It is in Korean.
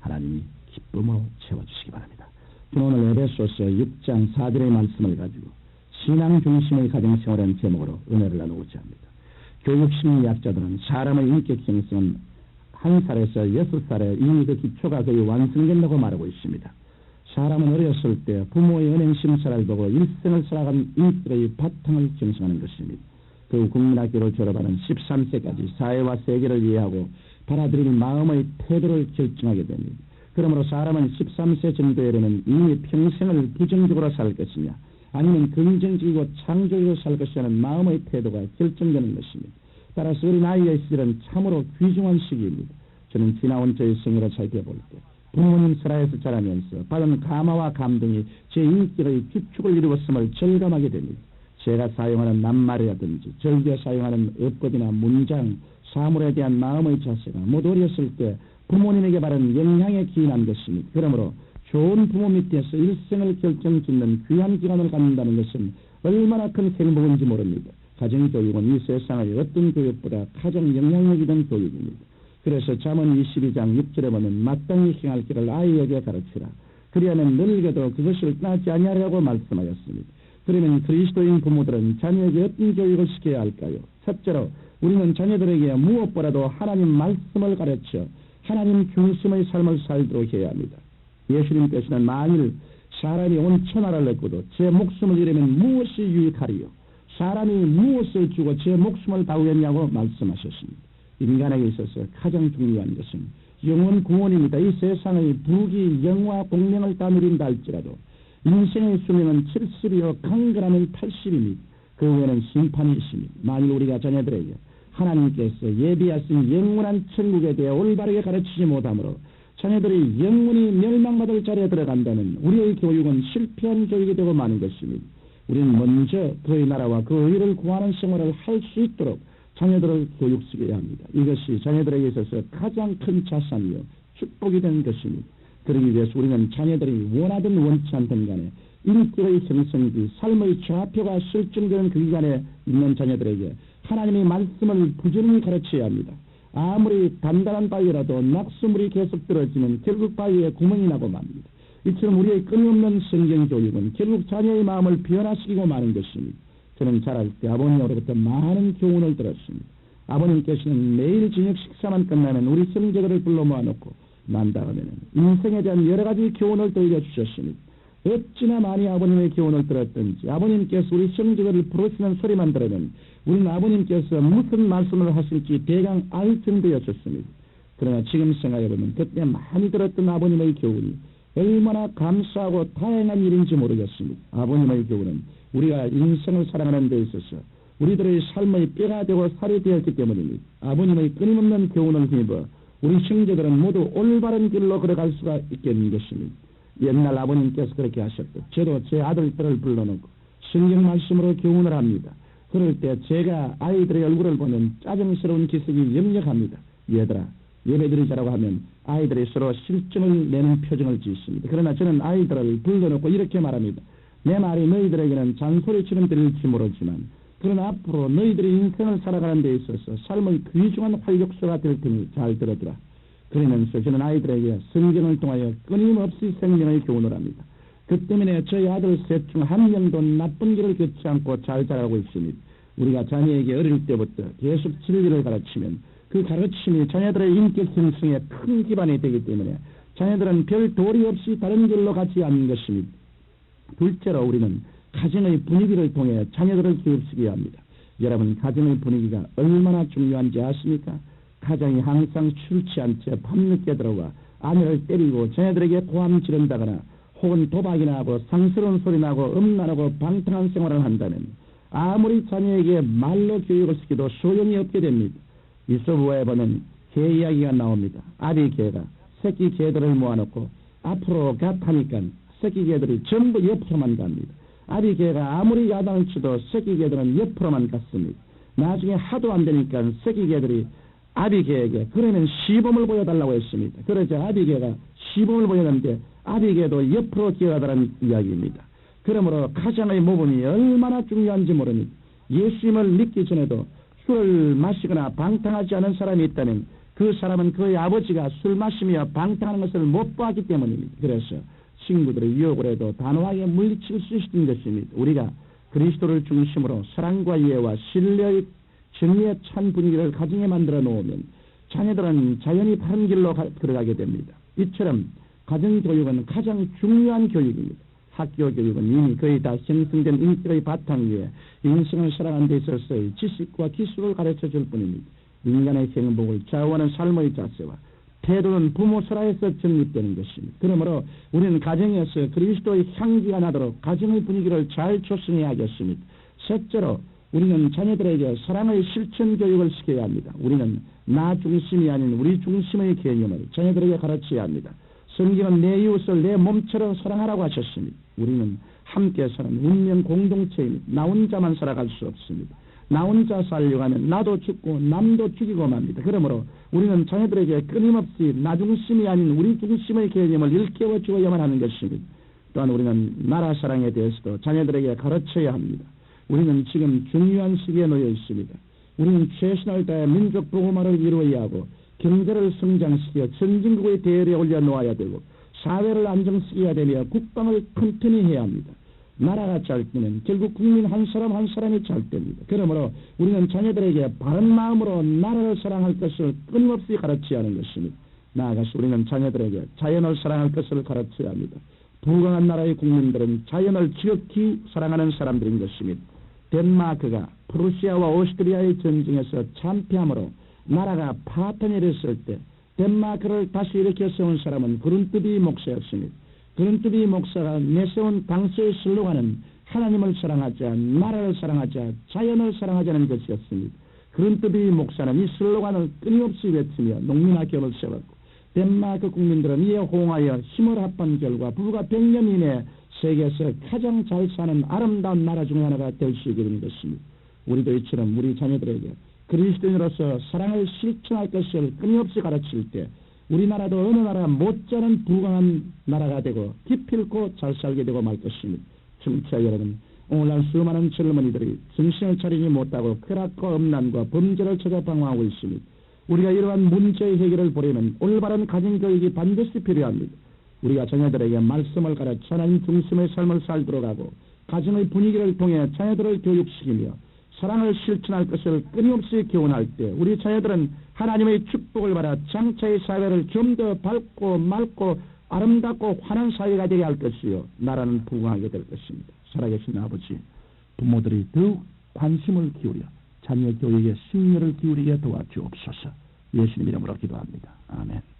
하나님이 기쁨으로 채워주시기 바랍니다. 오늘 에베소서 6장 4절의 말씀을 가지고 신앙 중심의 가정생활이라는 제목으로 은혜를 나누고자 합니다. 교육심리학자들은 사람의 인격 형성은 1살에서 6살에 이미 그 기초가 거의 완성된다고 말하고 있습니다. 사람은 어렸을 때 부모의 은행 심사를 보고 일생을 살아간 인격의 바탕을 형성하는 것입니다. 그 국민학교를 졸업하는 13세까지 사회와 세계를 이해하고 받아들일 마음의 태도를 결정하게 됩니다. 그러므로 사람은 13세 정도에는 이미 평생을 부정적으로 살 것이냐 아니면 긍정적이고 창조적으로 살 것이냐는 마음의 태도가 결정되는 것입니다. 따라서 어린아이의 시절은 참으로 귀중한 시기입니다. 저는 지나온 저의 생애를 살펴볼 때 부모님 설화에서 자라면서 받은 감화와 감동이 제 인격의 기축을 이루었음을 절감하게 됩니다. 제가 사용하는 낱말이라든지 절개 사용하는 어법이나 문장, 사물에 대한 마음의 자세가 모두 어렸을 때 부모님에게 받은 영향에 기인한 것입니다. 그러므로 좋은 부모 밑에서 일생을 결정짓는 귀한 기간을 갖는다는 것은 얼마나 큰 행복인지 모릅니다. 가정교육은 이 세상의 어떤 교육보다 가장 영향력 있는 교육입니다. 그래서 잠언 22장 6절에 보면 마땅히 행할 길을 아이에게 가르치라. 그리하면 늙어도 그것을 떠나지 아니하라고 말씀하였습니다. 그러면 그리스도인 부모들은 자녀에게 어떤 교육을 시켜야 할까요? 첫째로 우리는 자녀들에게 무엇보다도 하나님 말씀을 가르쳐 하나님 중심의 삶을 살도록 해야 합니다. 예수님께서는 만일 사람이 온 천하를 얻고도 제 목숨을 잃으면 무엇이 유익하리요? 사람이 무엇을 주고 제 목숨을 다우겠냐고 말씀하셨습니다. 인간에게 있어서 가장 중요한 것은 영원 구원입니다. 이 세상의 부귀, 영화, 공명을 다 누린다 할지라도 인생의 수명은 70이요 강건하면 80입니다. 그 후에는 심판이 있습니다. 만일 우리가 자녀들에게 하나님께서 예비하신 영원한 천국에 대해 올바르게 가르치지 못하므로 자녀들이 영원히 멸망받을 자리에 들어간다면 우리의 교육은 실패한 교육이 되고 마는 것입니다. 우리는 먼저 그의 나라와 그 의를 구하는 생활을 할 수 있도록 자녀들을 교육시켜야 합니다. 이것이 자녀들에게 있어서 가장 큰 자산이요 축복이 된 것입니다. 그러기 위해서 우리는 자녀들이 원하든 원치 않든 간에 인격의 형성기, 삶의 좌표가 설정되는 그 기간에 있는 자녀들에게 하나님의 말씀을 부지런히 가르쳐야 합니다. 아무리 단단한 바위라도 낙수물이 계속 떨어지면 결국 바위에 구멍이 나고 맙니다. 이처럼 우리의 끊임없는 성경교육은 결국 자녀의 마음을 변화시키고 마는 것입니다. 저는 자랄 때 아버님으로부터 많은 교훈을 들었습니다. 아버님께서는 매일 저녁 식사만 끝나면 우리 형제들을 불러 모아놓고 난 다음에는 인생에 대한 여러 가지 교훈을 들려주셨습니다. 어찌나 많이 아버님의 교훈을 들었든지 아버님께서 우리 형제들을 부르시는 소리만 들으면 우리는 아버님께서 무슨 말씀을 하실지 대강 알 정도였었습니다. 그러나 지금 생각해보면 그때 많이 들었던 아버님의 교훈이 얼마나 감사하고 다양한 일인지 모르겠습니다. 아버님의 교훈은 우리가 인생을 살아가는 데 있어서 우리들의 삶의 뼈가 되고 살이 되었기 때문입니다. 아버님의 끊임없는 교훈을 힘입어 우리 형제들은 모두 올바른 길로 걸어갈 수가 있겠는 것입니다. 옛날 아버님께서 그렇게 하셨고 저도 제 아들들을 불러놓고 성경 말씀으로 교훈을 합니다. 그럴 때 제가 아이들의 얼굴을 보면 짜증스러운 기색이 역력합니다. 얘들아 예배드리자라고 하면 아이들이 서로 실증을 내는 표정을 짓습니다. 그러나 저는 아이들을 불러놓고 이렇게 말합니다. 내 말이 너희들에게는 잔소리처럼 들릴지 모르지만 그러나 앞으로 너희들이 인생을 살아가는 데 있어서 삶의 귀중한 활력소가 될 테니 잘 들어주라. 그러면서 저는 아이들에게 성경을 통하여 끊임없이 생명의 교훈을 합니다. 그 때문에 저희 아들 셋 중 한 명도 나쁜 길을 걷지 않고 잘 자라고 있습니다. 우리가 자녀에게 어릴 때부터 계속 진리를 가르치면 그 가르침이 자녀들의 인격 형성에 큰 기반이 되기 때문에 자녀들은 별 도리 없이 다른 길로 가지 않는 것입니다. 둘째로 우리는 가정의 분위기를 통해 자녀들을 교육시켜야 합니다. 여러분 가정의 분위기가 얼마나 중요한지 아십니까? 가정이 항상 술 취한 채 밤늦게 들어와 아내를 때리고 자녀들에게 고함 지른다거나 혹은 도박이나 하고 상스러운 소리 나고 음란하고 방탕한 생활을 한다면 아무리 자녀에게 말로 교육을 시켜도 소용이 없게 됩니다. 이소부에 보면 개 이야기가 나옵니다. 아비 개가 새끼 개들을 모아놓고 앞으로 가타니까 새끼 개들이 전부 옆으로만 갑니다. 아비 개가 아무리 야단을 쳐도 새끼 개들은 옆으로만 갔습니다. 나중에 하도 안 되니까 새끼 개들이 아비 개에게 그러면 시범을 보여달라고 했습니다. 그러자 아비 개가 시범을 보여줬는데 아비 개도 옆으로 기어가더라는 이야기입니다. 그러므로 가정의 모범이 얼마나 중요한지 모릅니다. 예수님을 믿기 전에도 술을 마시거나 방탕하지 않은 사람이 있다면 그 사람은 그의 아버지가 술 마시며 방탕하는 것을 못 보았기 때문입니다. 그래서 친구들의 유혹을 해도 단호하게 물리칠 수 있는 것입니다. 우리가 그리스도를 중심으로 사랑과 이해와 신뢰의 정리의 찬 분위기를 가정에 만들어 놓으면 자녀들은 자연히 바른 길로 들어가게 됩니다. 이처럼 가정교육은 가장 중요한 교육입니다. 학교 교육은 이미 거의 다 생성된 인격의 바탕 위에 인생을 살아가는 데 있어서의 지식과 기술을 가르쳐 줄 뿐입니다. 인간의 행복을 좌우하는 삶의 자세와 태도는 부모 설화에서 정립되는 것입니다. 그러므로 우리는 가정에서 그리스도의 향기가 나도록 가정의 분위기를 잘 조성해야 하겠습니다. 셋째로 우리는 자녀들에게 사랑의 실천 교육을 시켜야 합니다. 우리는 나 중심이 아닌 우리 중심의 개념을 자녀들에게 가르쳐야 합니다. 성경은 내 이웃을 내 몸처럼 사랑하라고 하셨습니다. 우리는 함께 사는 운명 공동체입니다. 나 혼자만 살아갈 수 없습니다. 나 혼자 살려고 하면 나도 죽고 남도 죽이고 맙니다. 그러므로 우리는 자녀들에게 끊임없이 나 중심이 아닌 우리 중심의 개념을 일깨워 주어야만 하는 것입니다. 또한 우리는 나라 사랑에 대해서도 자녀들에게 가르쳐야 합니다. 우리는 지금 중요한 시기에 놓여 있습니다. 우리는 최선을 다해 민족 보호마를 이루어야 하고 경제를 성장시켜 선진국의 대열에 올려놓아야 되고 사회를 안정시켜야 되며 국방을 튼튼히 해야 합니다. 나라가 잘 때는 결국 국민 한 사람 한 사람이 잘 됩니다. 그러므로 우리는 자녀들에게 바른 마음으로 나라를 사랑할 것을 끊임없이 가르쳐야 하는 것입니다. 나아가서 우리는 자녀들에게 자연을 사랑할 것을 가르쳐야 합니다. 부강한 나라의 국민들은 자연을 지극히 사랑하는 사람들인 것입니다. 덴마크가 프루시아와 오스트리아의 전쟁에서 참패함으로 나라가 파탄이 됐을 때 덴마크를 다시 일으켜 세운 사람은 그룬트비 목사였습니다. 그룬트비 목사가 내세운 당시의 슬로건은 하나님을 사랑하자, 나라를 사랑하자, 자연을 사랑하자는 것이었습니다. 그룬트비 목사는 이 슬로건을 끊임없이 외치며 농민학교를 세웠고 덴마크 국민들은 이에 호응하여 힘을 합한 결과 불과 100년 이내에 세계에서 가장 잘 사는 아름다운 나라 중 하나가 될 수 있게 된 것입니다. 우리도 이처럼 우리 자녀들에게 그리스도인으로서 사랑을 실천할 것을 끊임없이 가르칠 때 우리나라도 어느 나라 못지않은 부강한 나라가 되고 기필코 잘 살게 되고 말 것입니다. 청취자 여러분, 오늘날 수많은 젊은이들이 정신을 차리지 못하고 쾌락과 음란과 범죄를 찾아 방황하고 있습니다. 우리가 이러한 문제의 해결을 보려면 올바른 가정교육이 반드시 필요합니다. 우리가 자녀들에게 말씀을 가르쳐 하나님 중심의 삶을 살도록 하고 가정의 분위기를 통해 자녀들을 교육시키며 사랑을 실천할 것을 끊임없이 교훈할 때 우리 자녀들은 하나님의 축복을 받아 장차의 사회를 좀 더 밝고 맑고 아름답고 환한 사회가 되게 할 것이요 나라는 부강하게 될 것입니다. 살아계신 아버지, 부모들이 더욱 관심을 기울여 자녀 교육에 심려를 기울이게 도와주옵소서. 예수님 이름으로 기도합니다. 아멘.